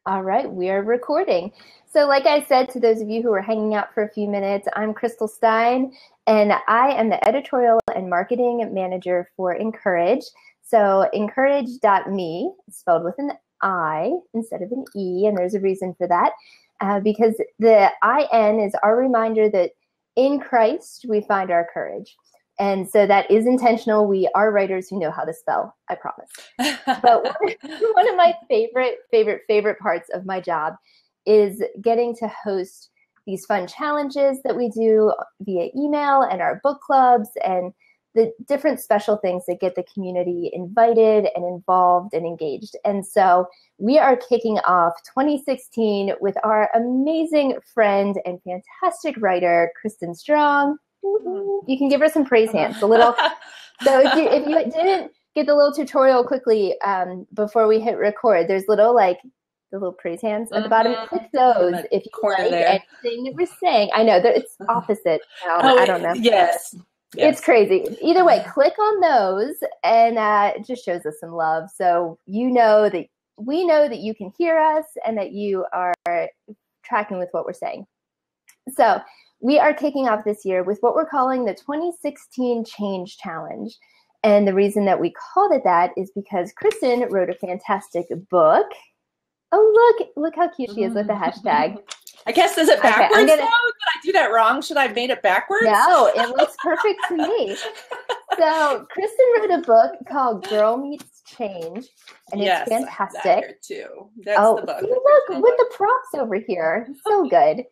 All right, we are recording. So, like I said to those of you who are hanging out for a few minutes, I'm Crystal Stein, and I am the editorial and marketing manager for Encourage. So, encourage.me, spelled with an I instead of an E, and there's a reason for that, because the IN is our reminder that in Christ we find our courage. And so that is intentional. We are writers who know how to spell, I promise. But one of my favorite parts of my job is getting to host these fun challenges that we do via email and our book clubs and the different special things that get the community invited and involved and engaged. And so we are kicking off 2016 with our amazing friend and fantastic writer, Kristen Strong. You can give her some praise hands. A little. So if you didn't get the little tutorial quickly before we hit record, there's the little praise hands at the bottom. Click those if you like anything that we're saying. I know that it's opposite now. I don't know. Yes. It's crazy. Either way, click on those and it just shows us some love. So you know that we know that you can hear us and that you are tracking with what we're saying. So we are kicking off this year with what we're calling the 2016 Change Challenge. And the reason that we called it that is because Kristen wrote a fantastic book. Oh, look how cute she is with the hashtag. I guess, is it backwards now? Did I do that wrong? Should I have made it backwards? No, it looks perfect to me. So Kristen wrote a book called Girl Meets Change, and it's fantastic. I have that here too. That's the book. Look, with the props over here. So good.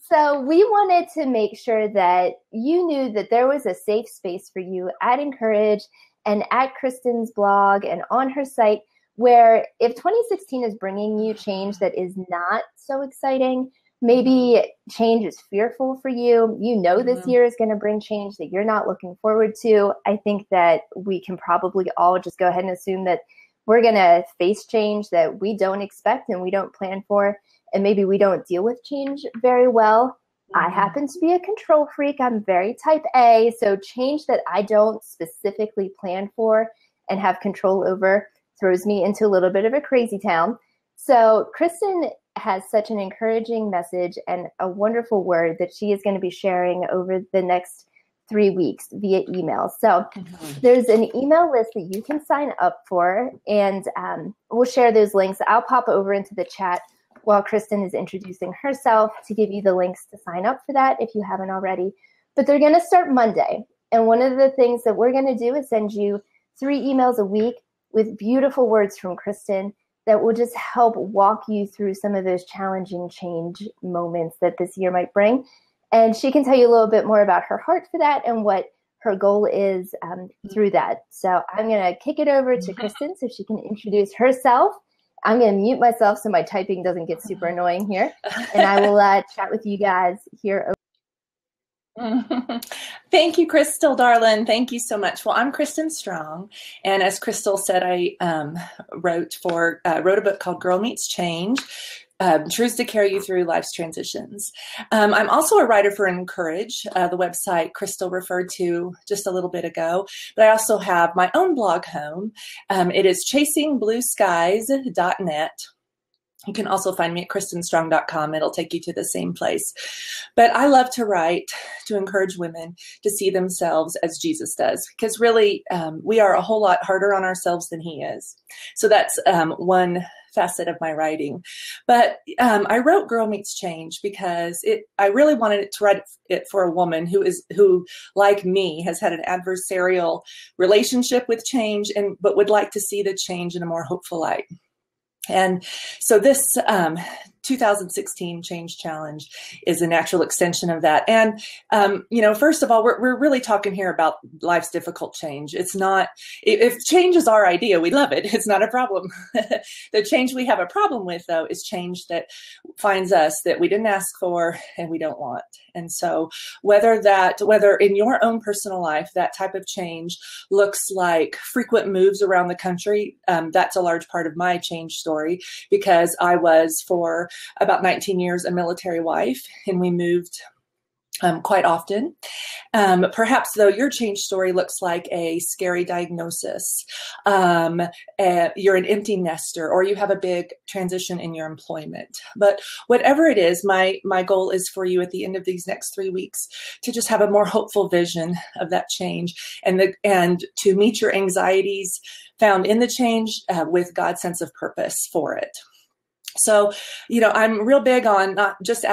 So we wanted to make sure that you knew that there was a safe space for you at Encourage and at Kristen's blog and on her site, where if 2016 is bringing you change that is not so exciting, maybe change is fearful for you, you know this year is going to bring change that you're not looking forward to, I think that we can probably all just go ahead and assume that we're going to face change that we don't expect and we don't plan for. And maybe we don't deal with change very well. I happen to be a control freak. I'm very type A. So change that I don't specifically plan for and have control over throws me into a little bit of a crazy town. So Kristen has such an encouraging message and a wonderful word that she is going to be sharing over the next 3 weeks via email. So there's an email list that you can sign up for, and we'll share those links. I'll pop over into the chat while Kristen is introducing herself to give you the links to sign up for that if you haven't already. But they're going to start Monday. And one of the things that we're going to do is send you 3 emails a week with beautiful words from Kristen that will just help walk you through some of those challenging change moments that this year might bring. And she can tell you a little bit more about her heart for that and what her goal is through that. So I'm going to kick it over to Kristen so she can introduce herself. I'm going to mute myself so my typing doesn't get super annoying here. And I will chat with you guys here. Thank you, Crystal, darling. Thank you so much. Well, I'm Kristen Strong. And as Crystal said, I wrote a book called Girl Meets Change. Truths to carry you through life's transitions. I'm also a writer for Encourage, the website Crystal referred to just a little bit ago, but I also have my own blog home. It is chasingblueskies.net. You can also find me at kristenstrong.com. It'll take you to the same place. But I love to write to encourage women to see themselves as Jesus does, because really we are a whole lot harder on ourselves than he is. So that's one facet of my writing. But I wrote Girl Meets Change because I really wanted to write it for a woman who, like me, has had an adversarial relationship with change but would like to see the change in a more hopeful light. And so this 2016 Change Challenge is a natural extension of that. And, first of all, we're really talking here about life's difficult change. It's not, if change is our idea, we love it. It's not a problem. The change we have a problem with, though, is change that finds us that we didn't ask for and we don't want. And so whether in your own personal life, that type of change looks like frequent moves around the country, that's a large part of my change story, because I was for about 19 years a military wife, and we moved quite often. Perhaps, though, your change story looks like a scary diagnosis. You're an empty nester, or you have a big transition in your employment. But whatever it is, my goal is for you at the end of these next 3 weeks to just have a more hopeful vision of that change, and to meet your anxieties found in the change with God's sense of purpose for it. So, I'm real big on not just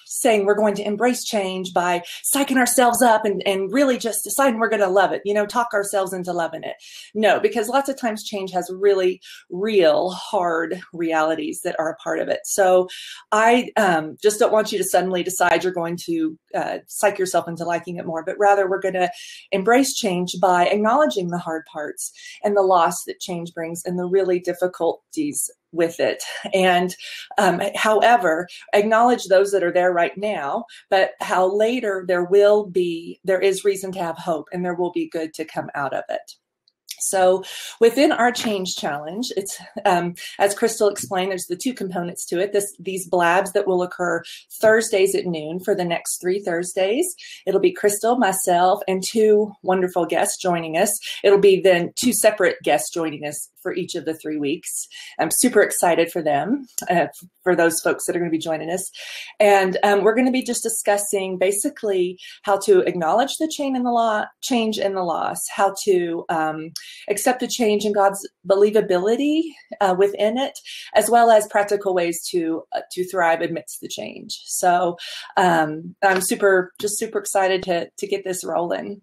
saying we're going to embrace change by psyching ourselves up and really just deciding we're going to love it, talk ourselves into loving it. No, because lots of times change has really real hard realities that are a part of it. So I just don't want you to suddenly decide you're going to psych yourself into liking it more, but rather we're going to embrace change by acknowledging the hard parts and the loss that change brings and the really difficulties with it. And however, acknowledge those that are there right now, but how later there is reason to have hope and there will be good to come out of it. So within our change challenge, it's as Crystal explained, there's the two components to it. These blabs that will occur Thursdays at noon for the next 3 Thursdays. It'll be Crystal, myself, and 2 wonderful guests joining us. It'll be then 2 separate guests joining us for each of the 3 weeks. I'm super excited for them, for those folks that are going to be joining us. And we're going to be just discussing basically how to acknowledge the change in the loss, how to accept the change and God's believability within it, as well as practical ways to thrive amidst the change. So I'm super excited to get this rolling.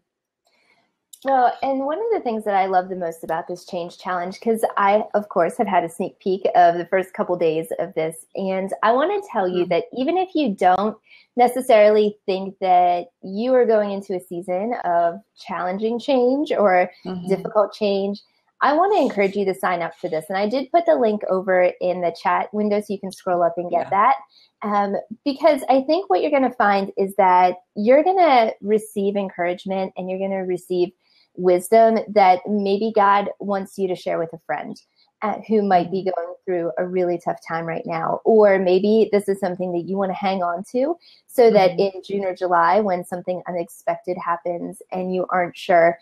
Well, and one of the things that I love the most about this change challenge, because I, of course, have had a sneak peek of the first couple days of this, and I want to tell you that even if you don't necessarily think that you are going into a season of challenging change or difficult change, I want to encourage you to sign up for this. And I did put the link over in the chat window so you can scroll up and get that. Because I think what you're going to find is that you're going to receive encouragement and you're going to receive wisdom that maybe God wants you to share with a friend who might be going through a really tough time right now. Or maybe this is something that you want to hang on to so that in June or July, when something unexpected happens and you aren't sure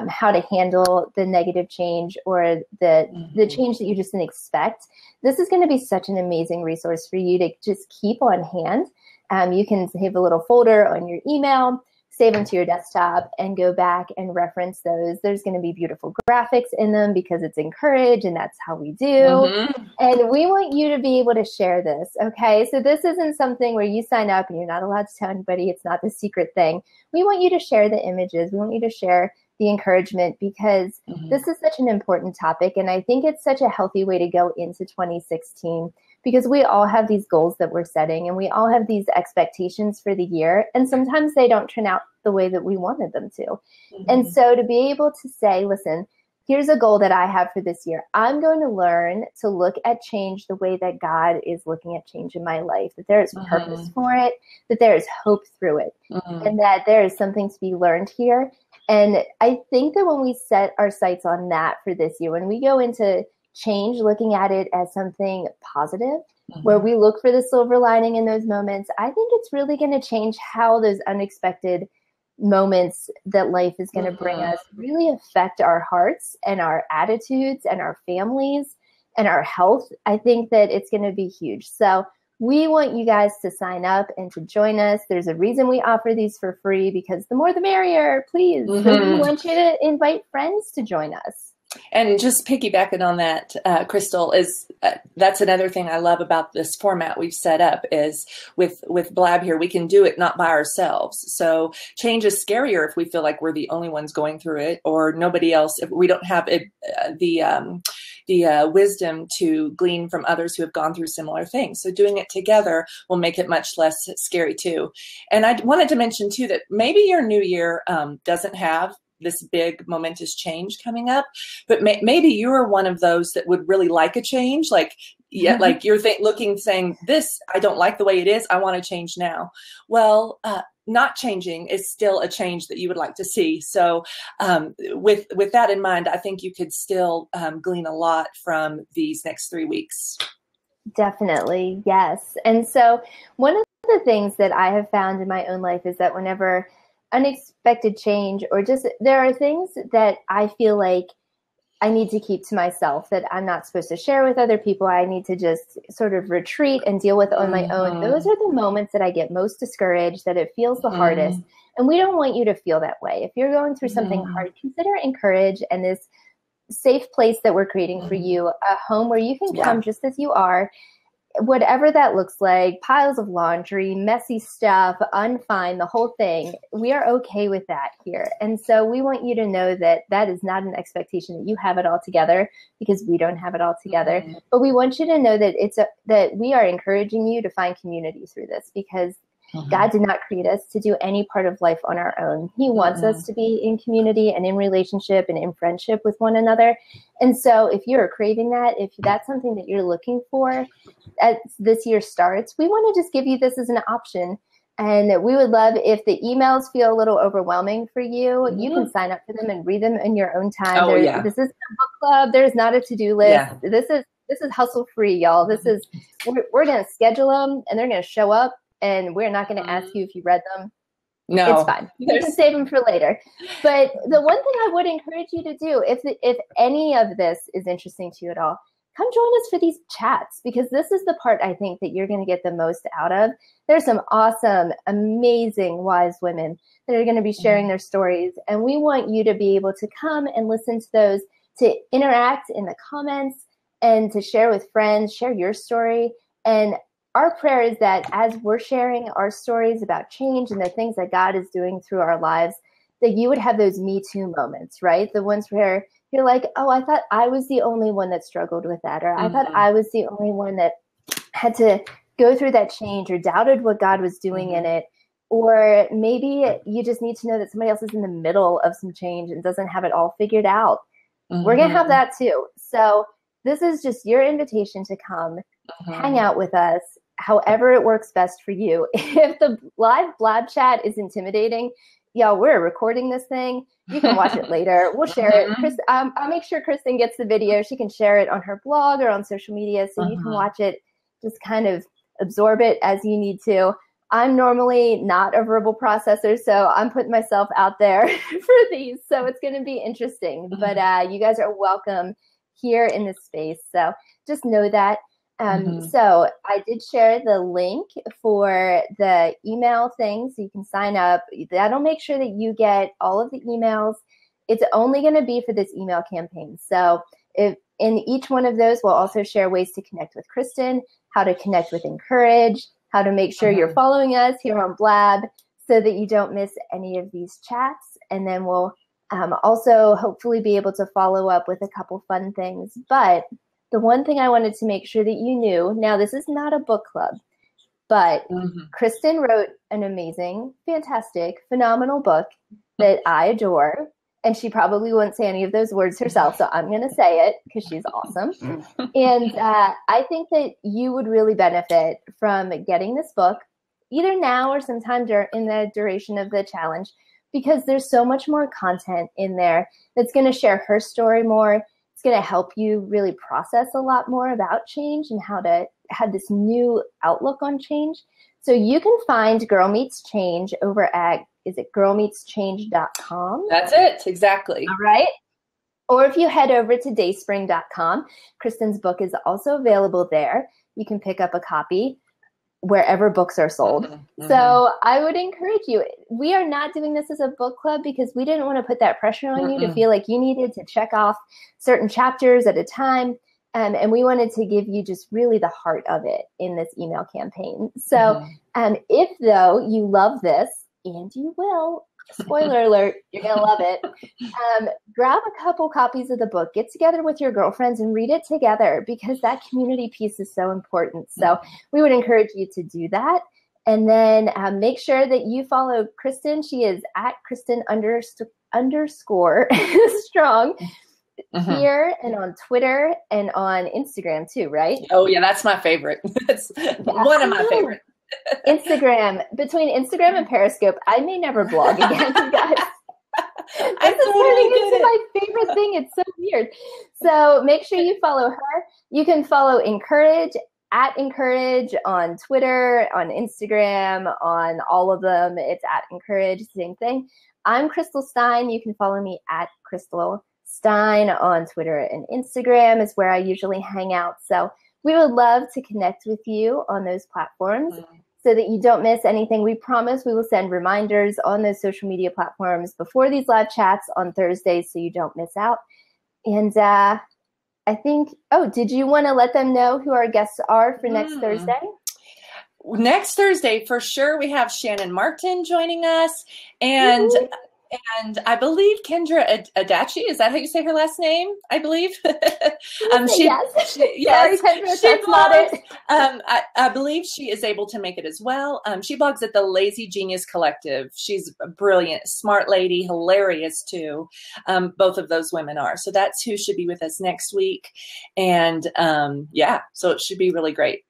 how to handle the negative change or the change that you just didn't expect, this is going to be such an amazing resource for you to just keep on hand. You can save a little folder on your email, save them to your desktop, and go back and reference those. There's going to be beautiful graphics in them because it's encouraged, and that's how we do. And we want you to be able to share this, okay? So this isn't something where you sign up and you're not allowed to tell anybody. It's not the secret thing. We want you to share the images. We want you to share the encouragement because this is such an important topic. And I think it's such a healthy way to go into 2016 because we all have these goals that we're setting and we all have these expectations for the year. And sometimes they don't turn out the way that we wanted them to. And so to be able to say, listen, here's a goal that I have for this year. I'm going to learn to look at change the way that God is looking at change in my life, that there is purpose for it, that there is hope through it, and that there is something to be learned here. And I think that when we set our sights on that for this year, when we go into change, looking at it as something positive, where we look for the silver lining in those moments, I think it's really going to change how those unexpected moments that life is going to bring us really affect our hearts and our attitudes and our families and our health. I think that it's going to be huge. So we want you guys to sign up and to join us. There's a reason we offer these for free because the more the merrier, please. So we want you to invite friends to join us. And just piggybacking on that, Crystal, is that's another thing I love about this format we've set up is with Blab here, we can do it not by ourselves. So change is scarier if we feel like we're the only ones going through it or nobody else, if we don't have the wisdom to glean from others who have gone through similar things. So doing it together will make it much less scary too. And I wanted to mention too that maybe your new year doesn't have this big momentous change coming up, but maybe you're one of those that would really like a change. Like, like you're saying, this, I don't like the way it is. I want to change now. Well, not changing is still a change that you would like to see. So with that in mind, I think you could still glean a lot from these next 3 weeks. Definitely. Yes. And so one of the the things that I have found in my own life is that whenever unexpected change, or just there are things that I feel like I need to keep to myself, that I'm not supposed to share with other people, I need to just sort of retreat and deal with on my own. Those are the moments that I get most discouraged, that it feels the hardest. And we don't want you to feel that way. If you're going through something hard, consider Encourage and this safe place that we're creating for you, a home where you can come just as you are, whatever that looks like, piles of laundry, messy stuff, unfine, the whole thing. We are okay with that here. And so we want you to know that that is not an expectation that you have it all together, because we don't have it all together. But we want you to know that that we are encouraging you to find community through this, because God did not create us to do any part of life on our own. He wants us to be in community and in relationship and in friendship with one another. And so if you're craving that, if that's something that you're looking for as this year starts, we want to just give you this as an option. And we would love, if the emails feel a little overwhelming for you, you can sign up for them and read them in your own time. This isn't a book club. There's not a to-do list. This is hustle free, y'all. We're going to schedule them, and they're going to show up. And we're not going to ask you if you read them. No, it's fine. You can save them for later. But the one thing I would encourage you to do, if any of this is interesting to you at all, come join us for these chats, because this is the part I think that you're going to get the most out of. There's some awesome, amazing, wise women that are going to be sharing their stories. And we want you to be able to come and listen to those, to interact in the comments, and to share with friends, share your story. And our prayer is that as we're sharing our stories about change and the things that God is doing through our lives, that you would have those Me Too moments, right? The ones where you're like, oh, I thought I was the only one that struggled with that, or I thought I was the only one that had to go through that change, or doubted what God was doing in it. Or maybe you just need to know that somebody else is in the middle of some change and doesn't have it all figured out. We're going to have that too. So this is just your invitation to come hang out with us, however it works best for you. If the live blab chat is intimidating, we're recording this thing. You can watch it later. We'll share it. I'll make sure Kristen gets the video. She can share it on her blog or on social media, so you can watch it, just kind of absorb it as you need to. I'm normally not a verbal processor, so I'm putting myself out there for these. So it's going to be interesting. But you guys are welcome here in this space. So just know that. So I did share the link for the email thing, so you can sign up. That'll make sure that you get all of the emails. It's only going to be for this email campaign. So if in each one of those, we'll also share ways to connect with Kristen, how to connect with Encourage, how to make sure you're following us here on Blab, so that you don't miss any of these chats. And then we'll also hopefully be able to follow up with a couple fun things. But the one thing I wanted to make sure that you knew, now this is not a book club, but Kristen wrote an amazing, fantastic, phenomenal book that I adore. And she probably wouldn't say any of those words herself, so I'm going to say it because she's awesome. And I think that you would really benefit from getting this book, either now or sometime in the duration of the challenge, because there's so much more content in there that's going to share her story more. It's going to help you really process a lot more about change and how to have this new outlook on change. So you can find Girl Meets Change over at, is it girlmeetschange.com? That's it, exactly. All right. Or if you head over to dayspring.com, Kristen's book is also available there. You can pick up a copy wherever books are sold. So I would encourage you. We are not doing this as a book club because we didn't want to put that pressure on you to feel like you needed to check off certain chapters at a time. And we wanted to give you just really the heart of it in this email campaign. So if, though, you love this, and you will, spoiler alert, you're going to love it, grab a couple copies of the book, get together with your girlfriends and read it together, because that community piece is so important. So we would encourage you to do that. And then make sure that you follow Kristen. She is at Kristen underscore strong here and on Twitter and on Instagram too, right? Oh yeah, that's my favorite. That's one of my favorites. Instagram, between Instagram and Periscope, I may never blog again, guys. This is turning into my favorite thing. It's so weird. So make sure you follow her. You can follow Encourage at Encourage on Twitter, on Instagram, on all of them. It's at Encourage, same thing. I'm Crystal Stein. You can follow me at Crystal Stein on Twitter and Instagram is where I usually hang out. So we would love to connect with you on those platforms so that you don't miss anything. We promise we will send reminders on those social media platforms before these live chats on Thursdays so you don't miss out. And I think, did you want to let them know who our guests are for next Thursday? Next Thursday, for sure, we have Shannon Martin joining us. And I believe Kendra Adachi, is that how you say her last name? I believe. Yes. Yes. Sorry, Kendra, that's not it. I believe she is able to make it as well. She blogs at the Lazy Genius Collective. She's a brilliant, smart lady, hilarious too. Both of those women are. So that's who should be with us next week. And so it should be really great.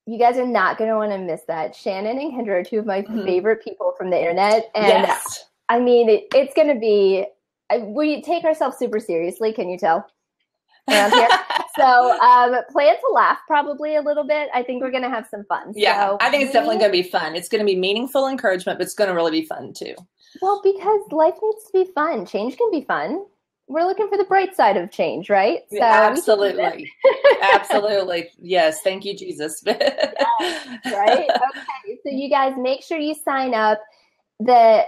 You guys are not going to want to miss that. Shannon and Kendra are two of my favorite people from the internet. And yes. I mean, it's going to be, we take ourselves super seriously. Can you tell around here? So plan to laugh probably a little bit. I think we're going to have some fun. Yeah, so I think it's definitely going to be fun. It's going to be meaningful encouragement, but it's going to really be fun too. Well, because life needs to be fun. Change can be fun. We're looking for the bright side of change, right? So absolutely. Absolutely. Yes. Thank you, Jesus. Yes, right? Okay. So you guys make sure you sign up. The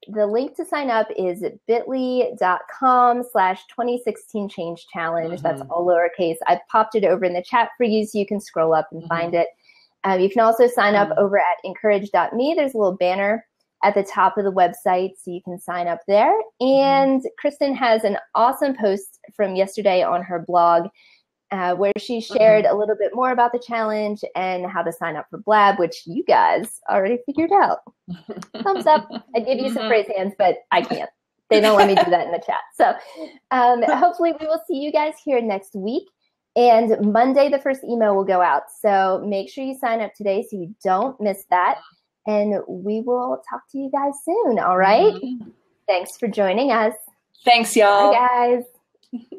link to sign up is bit.ly.com/2016 change challenge. That's all lowercase. I've popped it over in the chat for you so you can scroll up and find it. You can also sign up over at encourage.me. There's a little banner at the top of the website so you can sign up there. And Kristen has an awesome post from yesterday on her blog where she shared a little bit more about the challenge and how to sign up for Blab, which you guys already figured out. Thumbs up. I give you some praise hands, but I can't. They don't let me do that in the chat. So hopefully we will see you guys here next week. And Monday, the first email will go out. So make sure you sign up today so you don't miss that. And we will talk to you guys soon. All right. Thanks for joining us. Thanks, y'all. Bye, guys.